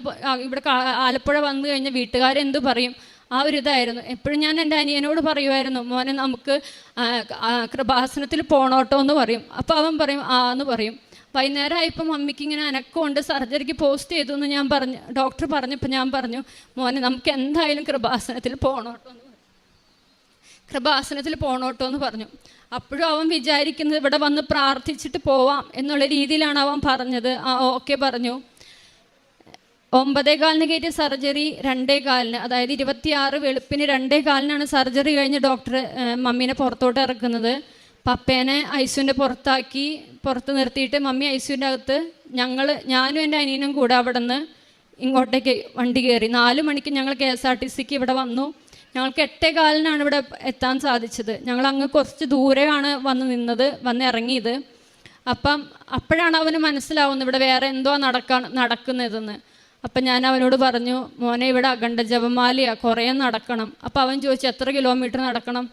ഇവിടെ ആലപ്പുഴ വന്നു കഴിഞ്ഞാൽ വീട്ടുകാരെന്ത് പറയും, ആ ഒരു ഇതായിരുന്നു. എപ്പോഴും ഞാൻ എൻ്റെ അനിയനോട് പറയുമായിരുന്നു, മോനെ നമുക്ക് കൃപാസനത്തിൽ പോണോട്ടോ എന്ന് പറയും. അപ്പോൾ അവൻ പറയും എന്ന് പറയും. വൈകുന്നേരം ആയപ്പോൾ മമ്മിക്ക് ഇങ്ങനെ അനക്കമുണ്ട്, സർജറിക്ക് പോസ്റ്റ് ചെയ്തു എന്ന് ഞാൻ പറഞ്ഞു. ഡോക്ടർ പറഞ്ഞപ്പോൾ ഞാൻ പറഞ്ഞു മോനെ നമുക്ക് എന്തായാലും കൃപാസനത്തിൽ പോണോട്ടോ എന്ന് പറഞ്ഞു. അപ്പോഴും അവൻ വിചാരിക്കുന്നത് ഇവിടെ വന്ന് പ്രാർത്ഥിച്ചിട്ട് പോവാം എന്നുള്ള രീതിയിലാണ് അവൻ പറഞ്ഞത്. ഓക്കെ പറഞ്ഞു. 9:15 കയറ്റിയ സർജറി 2:15, അതായത് 26 വെളുപ്പിന് 2:15 സർജറി കഴിഞ്ഞ് ഡോക്ടർ മമ്മീനെ പുറത്തോട്ട് ഇറക്കുന്നത്. പപ്പേനെ ICUവിൻ്റെ പുറത്ത് നിർത്തിയിട്ട് മമ്മി ICUവിൻ്റെ അകത്ത്, ഞാനും എൻ്റെ അനിയനും കൂടെ അവിടെ നിന്ന് ഇങ്ങോട്ടേക്ക് വണ്ടി കയറി. 4 മണിക്ക് ഞങ്ങൾ KSRTCക്ക് ഇവിടെ വന്നു. ഞങ്ങൾക്ക് 8:15 ഇവിടെ എത്താൻ സാധിച്ചത്. ഞങ്ങൾ അങ്ങ് കുറച്ച് ദൂരെയാണ് വന്ന് ഇറങ്ങിയത്. അപ്പോഴാണ് അവന് മനസ്സിലാവുന്നത് ഇവിടെ വേറെ എന്തോ നടക്കുന്നതെന്ന്. അപ്പം ഞാൻ അവനോട് പറഞ്ഞു മോനെ ഇവിടെ അഖണ്ഡ ജപമാലയാണ്, കുറേ നടക്കണം. അപ്പം അവൻ ചോദിച്ചു എത്ര കിലോമീറ്റർ നടക്കണം?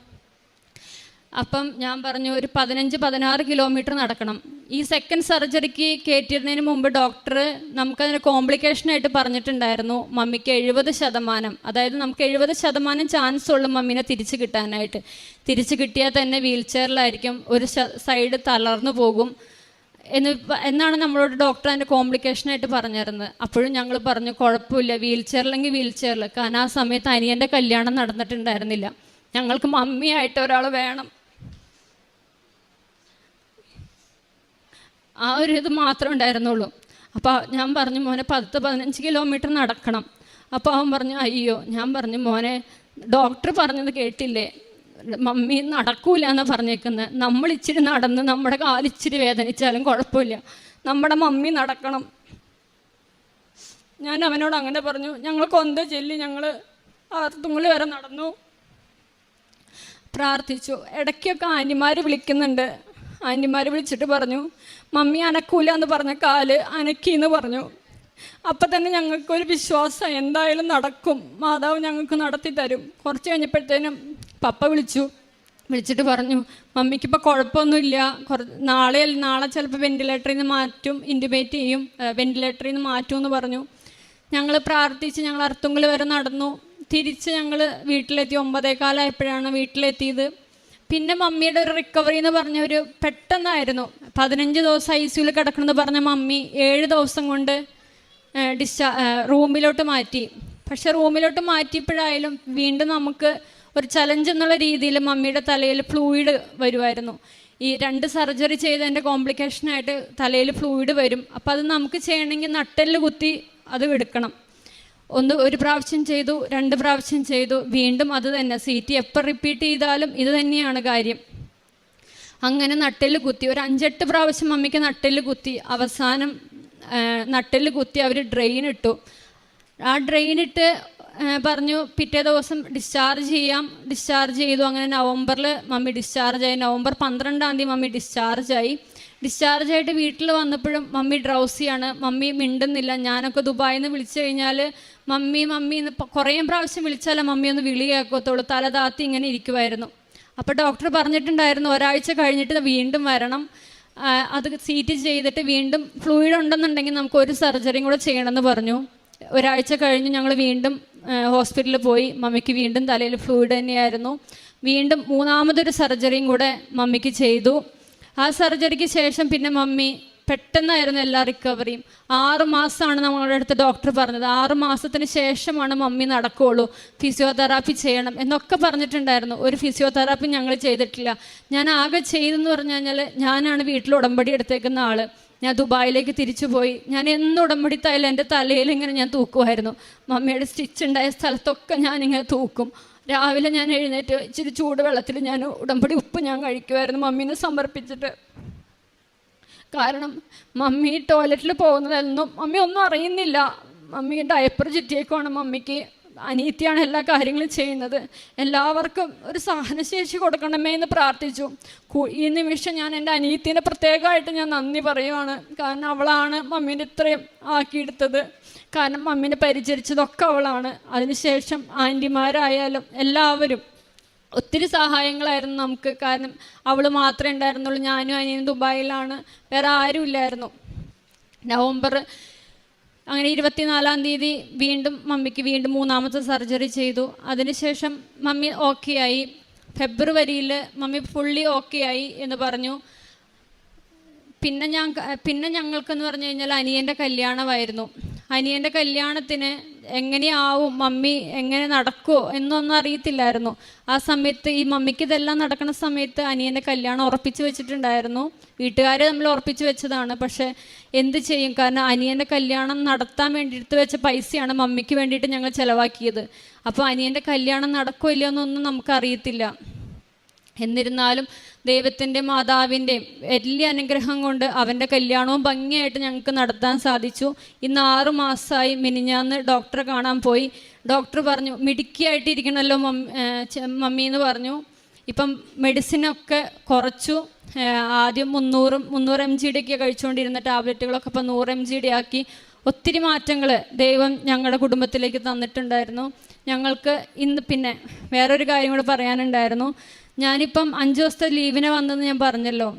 അപ്പം ഞാൻ പറഞ്ഞു ഒരു 15-16 കിലോമീറ്റർ നടക്കണം. ഈ സെക്കൻഡ് സർജറിക്ക് കയറ്റിയിരുന്നതിന് മുമ്പ് ഡോക്ടർ നമുക്കതിന് കോംപ്ലിക്കേഷനായിട്ട് പറഞ്ഞിട്ടുണ്ടായിരുന്നു മമ്മിക്ക് 70%, അതായത് നമുക്ക് 70% ചാൻസ് ഉള്ളു മമ്മീനെ തിരിച്ച് കിട്ടാനായിട്ട്. തിരിച്ച് കിട്ടിയാൽ തന്നെ വീൽ ചെയറിലായിരിക്കും, ഒരു സൈഡ് തളർന്നു പോകും എന്നാണ് നമ്മളോട് ഡോക്ടർ അതിൻ്റെ കോംപ്ലിക്കേഷനായിട്ട് പറഞ്ഞിരുന്നത്. അപ്പോഴും ഞങ്ങൾ പറഞ്ഞു കുഴപ്പമില്ല, വീൽ ചെയറിലെങ്കിൽ വീൽ ചെയറിൽ. കാരണം ആ സമയത്ത് അനിയൻ്റെ കല്യാണം നടന്നിട്ടുണ്ടായിരുന്നില്ല. ഞങ്ങൾക്ക് മമ്മിയായിട്ട് ഒരാൾ വേണം, ആ ഒരു ഇത് മാത്രമേ ഉണ്ടായിരുന്നുള്ളൂ. അപ്പോൾ ഞാൻ പറഞ്ഞു മോനെ 10-15 കിലോമീറ്റർ നടക്കണം. അപ്പോൾ അവൻ പറഞ്ഞു അയ്യോ. ഞാൻ പറഞ്ഞു മോനെ ഡോക്ടർ പറഞ്ഞത് കേട്ടില്ലേ, മമ്മി നടക്കൂല എന്നാണ് പറഞ്ഞേക്കുന്നത്. നമ്മൾ ഇച്ചിരി നടന്ന് നമ്മുടെ കാലിച്ചിരി വേദനിച്ചാലും കുഴപ്പമില്ല, നമ്മുടെ മമ്മി നടക്കണം. ഞാൻ അവനോട് അങ്ങനെ പറഞ്ഞു. ഞങ്ങൾ കൊന്ത ചൊല്ലി ഞങ്ങൾ ആർത്തുങ്ങൾ വരെ നടന്നു, പ്രാർത്ഥിച്ചു. ഇടയ്ക്കൊക്കെ ആൻറ്റിമാർ വിളിക്കുന്നുണ്ട്. ആൻറ്റിമാർ വിളിച്ചിട്ട് പറഞ്ഞു മമ്മി അനക്കൂല എന്ന് പറഞ്ഞ കാല് അനക്കിന്ന് പറഞ്ഞു. അപ്പം തന്നെ ഞങ്ങൾക്കൊരു വിശ്വാസം, എന്തായാലും നടക്കും, മാതാവ് ഞങ്ങൾക്ക് നടത്തി തരും. കുറച്ച് കഴിഞ്ഞപ്പോഴത്തേനും പപ്പ വിളിച്ചിട്ട് പറഞ്ഞു മമ്മിക്കിപ്പോൾ കുഴപ്പമൊന്നുമില്ല, നാളെ ചിലപ്പോൾ വെൻറ്റിലേറ്ററിൽ നിന്ന് മാറ്റും, ഇൻറ്റുബേറ്റ് ചെയ്യും, വെൻറ്റിലേറ്ററിൽ നിന്ന് മാറ്റുമെന്ന് പറഞ്ഞു. ഞങ്ങൾ പ്രാർത്ഥിച്ച് ഞങ്ങൾ അർത്തുങ്കൽ വരെ നടന്നു. തിരിച്ച് ഞങ്ങൾ വീട്ടിലെത്തി. 9:15 ആയപ്പോഴാണ് വീട്ടിലെത്തിയത്. പിന്നെ മമ്മിയുടെ ഒരു റിക്കവറി എന്ന് പറഞ്ഞ ഒരു പെട്ടെന്നായിരുന്നു. 15 ദിവസം ICUവിൽ കിടക്കണമെന്ന് പറഞ്ഞ മമ്മി 7 ദിവസം കൊണ്ട് റൂമിലോട്ട് മാറ്റി. പക്ഷെ റൂമിലോട്ട് മാറ്റിയപ്പോഴായാലും വീണ്ടും നമുക്ക് ഒരു ചലഞ്ച് എന്നുള്ള രീതിയിൽ മമ്മിയുടെ തലയിൽ ഫ്ലൂയിഡ് വരുമായിരുന്നു. ഈ 2 സർജറി ചെയ്തതിൻ്റെ കോംപ്ലിക്കേഷനായിട്ട് തലയിൽ ഫ്ലൂയിഡ് വരും. അപ്പോൾ അത് നമുക്ക് ചെയ്യണമെങ്കിൽ നട്ടെല്ല് കുത്തി അത് എടുക്കണം. ഒരു പ്രാവശ്യം ചെയ്തു, 2 പ്രാവശ്യം ചെയ്തു, വീണ്ടും അത് തന്നെ. CT എപ്പോൾ റിപ്പീറ്റ് ചെയ്താലും ഇത് തന്നെയാണ് കാര്യം. അങ്ങനെ നട്ടെല്ല് കുത്തി, ഒരു 5-8 പ്രാവശ്യം മമ്മിക്ക് നട്ടെല്ല് കുത്തി. അവസാനം നട്ടെല്ല് കുത്തി അവർ ഡ്രെയിൻ ഇട്ടു. ആ ഡ്രെയിൻ ഇട്ട് പറഞ്ഞു പിറ്റേ ദിവസം ഡിസ്ചാർജ് ചെയ്യാം. ഡിസ്ചാർജ് ചെയ്തു. അങ്ങനെ നവംബറിൽ മമ്മി ഡിസ്ചാർജായി. നവംബർ 12-ാം തീയതി മമ്മി ഡിസ്ചാർജായി. ഡിസ്ചാർജായിട്ട് വീട്ടിൽ വന്നപ്പോഴും മമ്മി ഡ്രൗസിയാണ്, മമ്മി മിണ്ടുന്നില്ല. ഞാനൊക്കെ ദുബായിൽ നിന്ന് വിളിച്ചു കഴിഞ്ഞാൽ മമ്മി മമ്മി എന്ന് കുറേ പ്രാവശ്യം വിളിച്ചാലേ മമ്മി ഒന്ന് വിളി കേൾക്കത്തുള്ളൂ. തല താത്തി ഇങ്ങനെ ഇരിക്കുമായിരുന്നു. അപ്പോൾ ഡോക്ടർ പറഞ്ഞിട്ടുണ്ടായിരുന്നു ഒരാഴ്ച കഴിഞ്ഞിട്ട് വീണ്ടും വരണം, അത് CT ചെയ്തിട്ട് വീണ്ടും ഫ്ലൂയിഡ് ഉണ്ടെന്നുണ്ടെങ്കിൽ നമുക്ക് ഒരു സർജറിയും കൂടെ ചെയ്യണമെന്ന് പറഞ്ഞു. ഒരാഴ്ച കഴിഞ്ഞ് ഞങ്ങൾ വീണ്ടും ഹോസ്പിറ്റലിൽ പോയി. മമ്മിക്ക് വീണ്ടും തലയിൽ ഫ്ലൂയിഡ് തന്നെയായിരുന്നു. വീണ്ടും 3ാമതൊരു സർജറിയും കൂടെ മമ്മിക്ക് ചെയ്തു. ആ സർജറിക്ക് ശേഷം പിന്നെ മമ്മി പെട്ടെന്നായിരുന്നു എല്ലാ റിക്കവറിയും. 6 മാസമാണ് നമ്മളുടെ അടുത്ത് ഡോക്ടർ പറഞ്ഞത്. 6 മാസത്തിന് ശേഷമാണ് മമ്മി നടക്കുകയുള്ളൂ, ഫിസിയോതെറാപ്പി ചെയ്യണം എന്നൊക്കെ പറഞ്ഞിട്ടുണ്ടായിരുന്നു. ഒരു ഫിസിയോതെറാപ്പി ഞങ്ങൾ ചെയ്തിട്ടില്ല. ഞാൻ ആകെ ചെയ്തെന്ന് പറഞ്ഞു കഴിഞ്ഞാൽ, ഞാനാണ് വീട്ടിൽ ഉടമ്പടി എടുത്തേക്കുന്ന ആൾ. ഞാൻ ദുബായിലേക്ക് തിരിച്ചു പോയി. ഞാൻ എന്ന് ഉടമ്പടി തൈലം എൻ്റെ തലയിൽ ഇങ്ങനെ ഞാൻ തൂക്കുമായിരുന്നു. മമ്മിയുടെ സ്റ്റിച്ച് ഉണ്ടായ സ്ഥലത്തൊക്കെ ഞാനിങ്ങനെ തൂക്കും. രാവിലെ ഞാൻ എഴുന്നേറ്റ് ഇച്ചിരി ചൂടുവെള്ളത്തിൽ ഞാൻ ഉടമ്പടി ഉപ്പ് ഞാൻ കഴിക്കുമായിരുന്നു മമ്മീനെ സമർപ്പിച്ചിട്ട്. കാരണം മമ്മി ടോയ്ലറ്റിൽ പോകുന്നതൊന്നും മമ്മി ഒന്നും അറിയുന്നില്ല. മമ്മി ഡയപ്പർ ചുറ്റിയേക്കുവാണ്. മമ്മിക്ക് അനിയത്തിയാണ് എല്ലാ കാര്യങ്ങളും ചെയ്യുന്നത്. എല്ലാവർക്കും ഒരു സഹനശേഷി കൊടുക്കണമേ എന്ന് പ്രാർത്ഥിച്ചു. ഈ നിമിഷം ഞാൻ എൻ്റെ അനിയത്തിനെ പ്രത്യേകമായിട്ട് ഞാൻ നന്ദി പറയുവാണ്. കാരണം അവളാണ് മമ്മീനെ ഇത്രയും ആക്കിയെടുത്തത്. കാരണം മമ്മീനെ പരിചരിച്ചതൊക്കെ അവളാണ്. അതിനുശേഷം ആൻറ്റിമാരായാലും എല്ലാവരും ഒത്തിരി സഹായങ്ങളായിരുന്നു നമുക്ക്. കാരണം അവൾ മാത്രമേ ഉണ്ടായിരുന്നുള്ളൂ. ഞാനും അനിയനും ദുബായിലാണ്, വേറെ ആരും ഇല്ലായിരുന്നു. നവംബർ അങ്ങനെ 24-ാം തീയതി വീണ്ടും മമ്മിക്ക് വീണ്ടും 3ാമത്തെ സർജറി ചെയ്തു. അതിനുശേഷം മമ്മി ഓക്കെ ആയി. ഫെബ്രുവരിയിൽ മമ്മി ഫുള്ളി ഓക്കെ ആയി എന്ന് പറഞ്ഞു. പിന്നെ ഞങ്ങൾക്കെന്ന് പറഞ്ഞു കഴിഞ്ഞാൽ അനിയൻ്റെ കല്യാണമായിരുന്നു. അനിയൻ്റെ കല്യാണത്തിന് എങ്ങനെയാവും, മമ്മി എങ്ങനെ നടക്കുമോ എന്നൊന്നും അറിയത്തില്ലായിരുന്നു. ആ സമയത്ത് ഈ മമ്മിക്ക് ഇതെല്ലാം നടക്കുന്ന സമയത്ത് അനിയൻ്റെ കല്യാണം ഉറപ്പിച്ച് വെച്ചിട്ടുണ്ടായിരുന്നു. വീട്ടുകാർ നമ്മൾ ഉറപ്പിച്ച് വെച്ചതാണ്. പക്ഷേ എന്ത് ചെയ്യും, കാരണം അനിയൻ്റെ കല്യാണം നടത്താൻ വേണ്ടി എടുത്ത് വെച്ച പൈസയാണ് മമ്മിക്ക് വേണ്ടിയിട്ട് ഞങ്ങൾ ചിലവാക്കിയത്. അപ്പോൾ അനിയൻ്റെ കല്യാണം നടക്കുമോ ഇല്ലയോ എന്നൊന്നും നമുക്കറിയത്തില്ല. എന്നിരുന്നാലും ദൈവത്തിൻ്റെ മാതാവിൻ്റെയും വലിയ അനുഗ്രഹം കൊണ്ട് അവൻ്റെ കല്യാണവും ഭംഗിയായിട്ട് ഞങ്ങൾക്ക് നടത്താൻ സാധിച്ചു. ഇന്ന് 6 മാസമായി. മിനിഞ്ഞാന്ന് ഡോക്ടറെ കാണാൻ പോയി. ഡോക്ടർ പറഞ്ഞു മിടുക്കിയായിട്ടിരിക്കണമല്ലോ മമ്മി എന്ന് പറഞ്ഞു. ഇപ്പം മെഡിസിനൊക്കെ കുറച്ചു. ആദ്യം 300 mg ഒക്കെ കഴിച്ചുകൊണ്ടിരുന്ന ടാബ്ലറ്റുകളൊക്കെ ഇപ്പം 100 mg ആക്കി. ഒത്തിരി മാറ്റങ്ങൾ ദൈവം ഞങ്ങളുടെ കുടുംബത്തിലേക്ക് തന്നിട്ടുണ്ടായിരുന്നു. ഞങ്ങൾക്ക് ഇന്ന് പിന്നെ വേറൊരു കാര്യം കൂടെ പറയാനുണ്ടായിരുന്നു. ഞാനിപ്പം 5 ദിവസത്തെ ലീവിന് വന്നെന്ന് ഞാൻ പറഞ്ഞല്ലോ.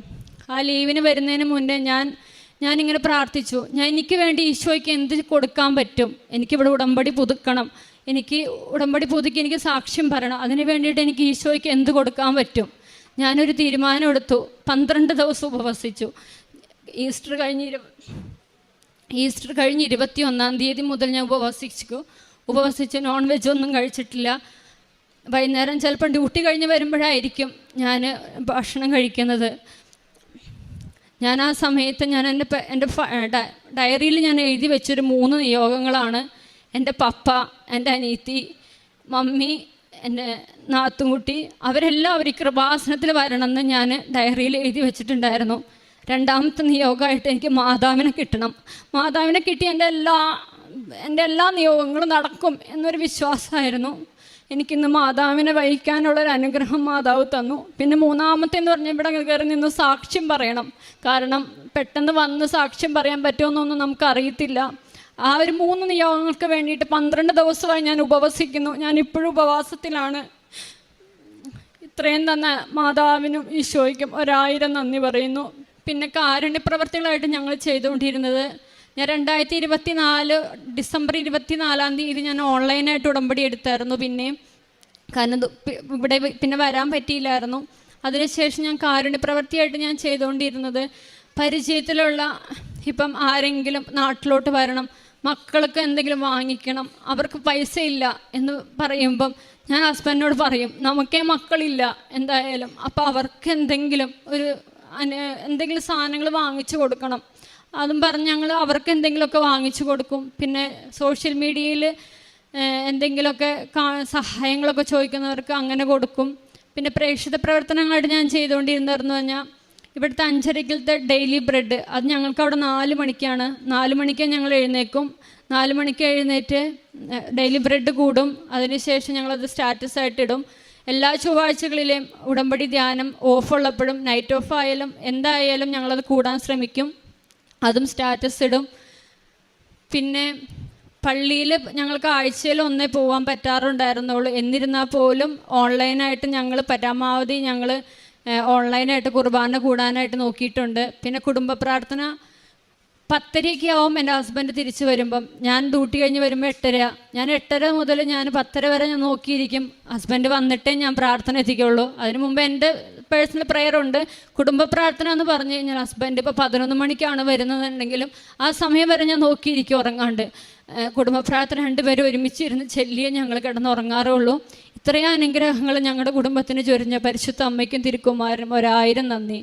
ആ ലീവിന് വരുന്നതിന് മുന്നേ ഞാനിങ്ങനെ പ്രാർത്ഥിച്ചു, എനിക്ക് വേണ്ടി ഈശോയ്ക്ക് എന്ത് കൊടുക്കാൻ പറ്റും, എനിക്കിവിടെ ഉടമ്പടി പുതുക്കണം, എനിക്ക് ഉടമ്പടി പുതുക്കി എനിക്ക് സാക്ഷ്യം പറയണം, അതിന് വേണ്ടിയിട്ട് എനിക്ക് ഈശോയ്ക്ക് എന്ത് കൊടുക്കാൻ പറ്റും. ഞാനൊരു തീരുമാനം എടുത്തു. 12 ദിവസം ഉപവസിച്ചു. ഈസ്റ്റർ കഴിഞ്ഞ് 21-ാം തീയതി മുതൽ ഞാൻ ഉപവസിച്ച് നോൺ വെജ് ഒന്നും കഴിച്ചിട്ടില്ല. വൈകുന്നേരം ചിലപ്പോൾ ഡ്യൂട്ടി കഴിഞ്ഞ് വരുമ്പോഴായിരിക്കും ഞാൻ ഭക്ഷണം കഴിക്കുന്നത്. ഞാൻ ആ സമയത്ത് എൻ്റെ ഡയറിയിൽ ഞാൻ എഴുതി വെച്ചൊരു 3 നിയോഗങ്ങളാണ്. എൻ്റെ പപ്പ, എൻ്റെ അനിയത്തി, മമ്മി, എൻ്റെ നാത്തുംകുട്ടി, അവരെല്ലാവരും കൃപാസനത്തിൽ വരണമെന്ന് ഞാൻ ഡയറിയിൽ എഴുതി വെച്ചിട്ടുണ്ടായിരുന്നു. 2ാമത്തെ നിയോഗമായിട്ട് എനിക്ക് മാതാവിനെ കിട്ടണം. മാതാവിനെ കിട്ടി എൻ്റെ എല്ലാ നിയോഗങ്ങളും നടക്കും എന്നൊരു വിശ്വാസമായിരുന്നു. എനിക്കിന്ന് മാതാവിനെ വഹിക്കാനുള്ളൊരു അനുഗ്രഹം മാതാവ് തന്നു. പിന്നെ 3ാമത്തെ എന്ന് പറഞ്ഞാൽ ഇവിടെ കയറി നിന്ന് സാക്ഷ്യം പറയണം. കാരണം പെട്ടെന്ന് വന്ന് സാക്ഷ്യം പറയാൻ പറ്റുമെന്നൊന്നും നമുക്കറിയത്തില്ല. ആ ഒരു 3 നിയോഗങ്ങൾക്ക് വേണ്ടിയിട്ട് 12 ദിവസമായി ഞാൻ ഉപവസിക്കുന്നു. ഞാൻ ഇപ്പോഴും ഉപവാസത്തിലാണ്. ഇത്രയും തന്ന മാതാവിനും ഈശോയ്ക്കും 1000 നന്ദി പറയുന്നു. പിന്നെ കാരുണ്യപ്രവർത്തികളായിട്ട് ഞങ്ങൾ ചെയ്തുകൊണ്ടിരുന്നത്, ഞാൻ 2024 ഡിസംബർ 24-ാം തീയതി ഞാൻ ഓൺലൈനായിട്ട് ഉടമ്പടി എടുത്തായിരുന്നു. കാരണം ഇവിടെ പിന്നെ വരാൻ പറ്റിയില്ലായിരുന്നു. അതിനുശേഷം ഞാൻ കാരുണ്യപ്രവർത്തിയായിട്ട് ഞാൻ ചെയ്തുകൊണ്ടിരുന്നത്, പരിചയത്തിലുള്ള ഇപ്പം ആരെങ്കിലും നാട്ടിലോട്ട് വരണം, മക്കൾക്ക് എന്തെങ്കിലും വാങ്ങിക്കണം, അവർക്ക് പൈസ ഇല്ല എന്ന് പറയുമ്പം ഞാൻ ഹസ്ബൻഡിനോട് പറയും നമുക്കേ മക്കളില്ല എന്തായാലും, അപ്പോൾ അവർക്ക് എന്തെങ്കിലും സാധനങ്ങൾ വാങ്ങിച്ചു കൊടുക്കണം. അതും പറഞ്ഞ് ഞങ്ങൾ അവർക്ക് എന്തെങ്കിലുമൊക്കെ വാങ്ങിച്ചു കൊടുക്കും. പിന്നെ സോഷ്യൽ മീഡിയയിൽ എന്തെങ്കിലുമൊക്കെ സഹായങ്ങളൊക്കെ ചോദിക്കുന്നവർക്ക് അങ്ങനെ കൊടുക്കും. പിന്നെ പ്രേക്ഷിത പ്രവർത്തനങ്ങളായിട്ട് ഞാൻ ചെയ്തുകൊണ്ടിരുന്നതെന്ന് പറഞ്ഞാൽ ഇവിടുത്തെ 5:30-ത്തെ ഡെയിലി ബ്രെഡ് അത് ഞങ്ങൾക്ക് അവിടെ 4 മണിക്കാണ്. 4 മണിക്ക് ഞങ്ങൾ എഴുന്നേക്കും. 4 മണിക്ക് എഴുന്നേറ്റ് ഡെയിലി ബ്രെഡ് കൂടും. അതിനുശേഷം ഞങ്ങളത് സ്റ്റാറ്റസായിട്ട് ഇടും. എല്ലാ ചൊവ്വാഴ്ചകളിലെയും ഉടമ്പടി ധ്യാനം ഓഫുള്ളപ്പോഴും നൈറ്റ് ഓഫ് ആയാലും എന്തായാലും ഞങ്ങളത് കൂടാൻ ശ്രമിക്കും. അതും സ്റ്റാറ്റസ് ഇടും. പിന്നെ പള്ളിയിൽ ഞങ്ങൾക്ക് ആഴ്ചയിൽ ഒന്നേ പോകാൻ പറ്റാറുണ്ടായിരുന്നുള്ളൂ. എന്നിരുന്നാൽ പോലും ഓൺലൈനായിട്ട് ഞങ്ങൾ പരമാവധി ഞങ്ങൾ ഓൺലൈനായിട്ട് കുർബാന കൂടാനായിട്ട് നോക്കിയിട്ടുണ്ട്. പിന്നെ കുടുംബ പ്രാർത്ഥന 10:30 ആവും എൻ്റെ ഹസ്ബൻഡ് തിരിച്ച് വരുമ്പം. ഞാൻ ഡ്യൂട്ടി കഴിഞ്ഞ് വരുമ്പോൾ 8:30. ഞാൻ 8:30 മുതൽ ഞാൻ 10:30 വരെ ഞാൻ നോക്കിയിരിക്കും. ഹസ്ബൻഡ് വന്നിട്ടേ ഞാൻ പ്രാർത്ഥന എത്തിക്കുള്ളൂ. അതിന് മുമ്പ് എൻ്റെ പേഴ്സണൽ പ്രെയർ ഉണ്ട്. കുടുംബ പ്രാർത്ഥന എന്ന് പറഞ്ഞു കഴിഞ്ഞാൽ ഹസ്ബൻഡ് ഇപ്പോൾ 11 മണിക്കാണ് വരുന്നതെന്നുണ്ടെങ്കിലും ആ സമയം വരെ ഞാൻ നോക്കിയിരിക്കും ഉറങ്ങാണ്ട്. കുടുംബ പ്രാർത്ഥന 2 പേരും ഒരുമിച്ചിരുന്ന് ചെല്ലിയേ ഞങ്ങൾ കിടന്നുറങ്ങാറുള്ളൂ. ഇത്രയും അനുഗ്രഹങ്ങൾ ഞങ്ങളുടെ കുടുംബത്തിന് ചൊരിഞ്ഞ പരിശുദ്ധ അമ്മയ്ക്കും തിരുക്കുമാരനും 1000 നന്ദി.